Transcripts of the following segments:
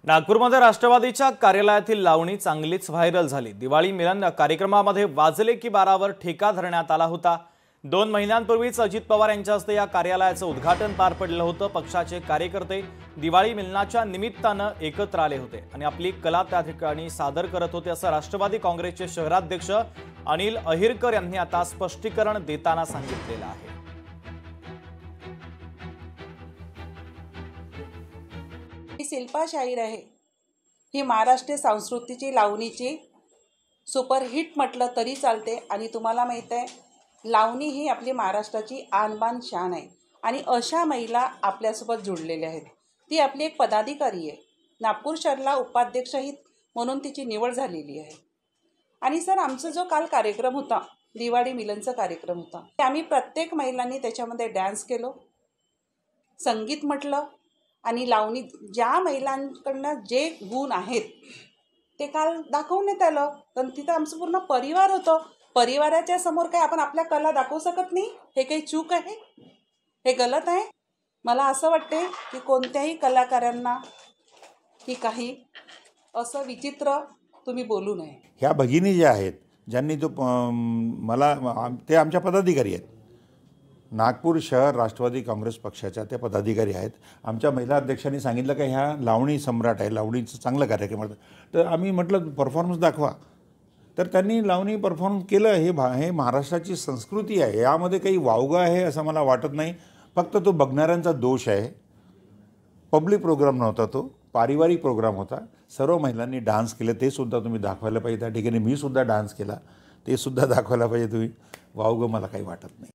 नागपूरमध्ये राष्ट्रवादीच्या कार्यालयातील लावणी चांगलीच व्हायरल झाली। दिवाळी मिलन कार्यक्रमामध्ये वाजले की 12वर ठेका धरण्यात आला होता। 2 महिन्यांपूर्वीच अजित पवार यांच्या हस्ते या कार्यालयाचं उद्घाटन पार पडलं होतं। पक्षाचे कार्यकर्ते दिवाळी मिलनाच्या निमित्तानं एकत्र आले होते आणि आपली कला त्या ठिकाणी सादर करत होते, असं राष्ट्रवादी काँग्रेसचे शहराध्यक्ष अनिल अहिरकर यांनी आता स्पष्टीकरण देताना सांगितलेलं आहे। शिल्पा शाहीर आहे ही महाराष्ट्रीय संस्कृतीची लावणीची सुपरहिट म्हटलं तरी चालते। आणि तुम्हाला माहित आहे, लावणी ही आपली महाराष्ट्राची आणबान शान आहे आणि अशा महिला आपल्यासोबत जुळलेल्या आहेत। ती आपली एक पदाधिकारी आहे। नागपूर शहराला उपाध्यक्षही म्हणून तिची निवड झालेली आहे। आणि सर, आमचा जो काल कार्यक्रम होता, दिवाळी मिलनचा कार्यक्रम होता, ते आम्ही प्रत्येक महिलांनी त्याच्यामध्ये डान्स केलो, संगीत म्हटलं आणि लावणी ज्या महिलांकडनं जे गुण आहेत ते काल दाखवण्यात आलं। पण तिथं आमचं पूर्ण परिवार होतं। परिवाराच्या समोर काय आपण आपल्या कला दाखवू शकत नाही? हे काही चूक आहे? हे गलत आहे? मला असं वाटते की कोणत्याही कलाकारांना की काही असं विचित्र तुम्ही बोलू नये। ह्या भगिनी ज्या आहेत, ज्यांनी जो मला ते आमच्या पदाधिकारी आहेत। नागपूर शहर राष्ट्रवादी काँग्रेस पक्षाच्या त्या पदाधिकारी आहेत। आमच्या महिला अध्यक्षांनी सांगितलं की ह्या लावणी सम्राट आहे, लावणीचं चांगलं कार्यक्रम आहे, तर आम्ही म्हटलं परफॉर्मन्स दाखवा। तर त्यांनी लावणी परफॉर्म केलं। हे महाराष्ट्राची संस्कृती आहे, यामध्ये काही वावगं आहे असं मला वाटत नाही। फक्त तो बघणाऱ्यांचा दोष आहे। पब्लिक प्रोग्राम नव्हता, तो पारिवारिक प्रोग्राम होता। सर्व महिलांनी डान्स केले, ते सुद्धा तुम्ही दाखवायला पाहिजे। त्या ठिकाणी मी सुद्धा डान्स केला, ते सुद्धा दाखवायला पाहिजे तुम्ही। वावगं मला काही वाटत नाही।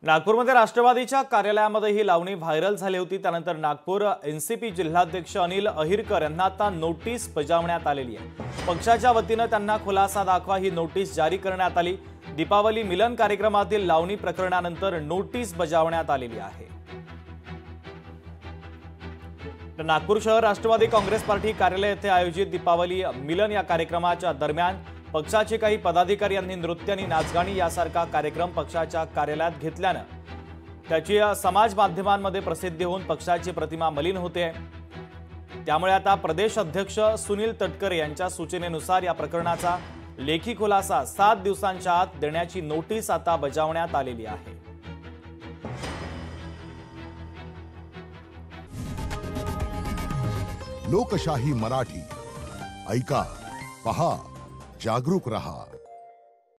नागपूरमध्ये राष्ट्रवादीच्या कार्यालयामध्ये ही लावणी व्हायरल झाली होती। त्यानंतर नागपूर एनसीपी जिल्हाध्यक्ष अनिल अहिरकर यांना आता नोटीस बजावण्यात आलेली आहे। पक्षाच्या वतीनं त्यांना खुलासा दाखवा ही नोटीस जारी करण्यात आली। दीपावली मिलन कार्यक्रमातील लावणी प्रकरणानंतर नोटीस बजावण्यात आलेली आहे। तर नागपूर शहर राष्ट्रवादी काँग्रेस पार्टी कार्यालय येथे आयोजित दीपावली मिलन या कार्यक्रमाच्या दरम्यान पक्षाचे काही पदाधिकारी यांनी नृत्य आणि नाचगाणी यासारखा कार्यक्रम पक्षाच्या कार्यालयात घेतल्यानं त्याची समाज माध्यमांमध्ये प्रसिद्धी होऊन पक्षाची प्रतिमा मलिन होते। त्यामुळे आता प्रदेश अध्यक्ष सुनील तटकरे यांच्या सूचनेनुसार या प्रकरणाचा लेखी खुलासा 7 दिवसांच्या आत देण्याची नोटीस आता बजावण्यात आलेली आहे। लोकशाही मराठी ऐका, पहा, जागरूक रहा।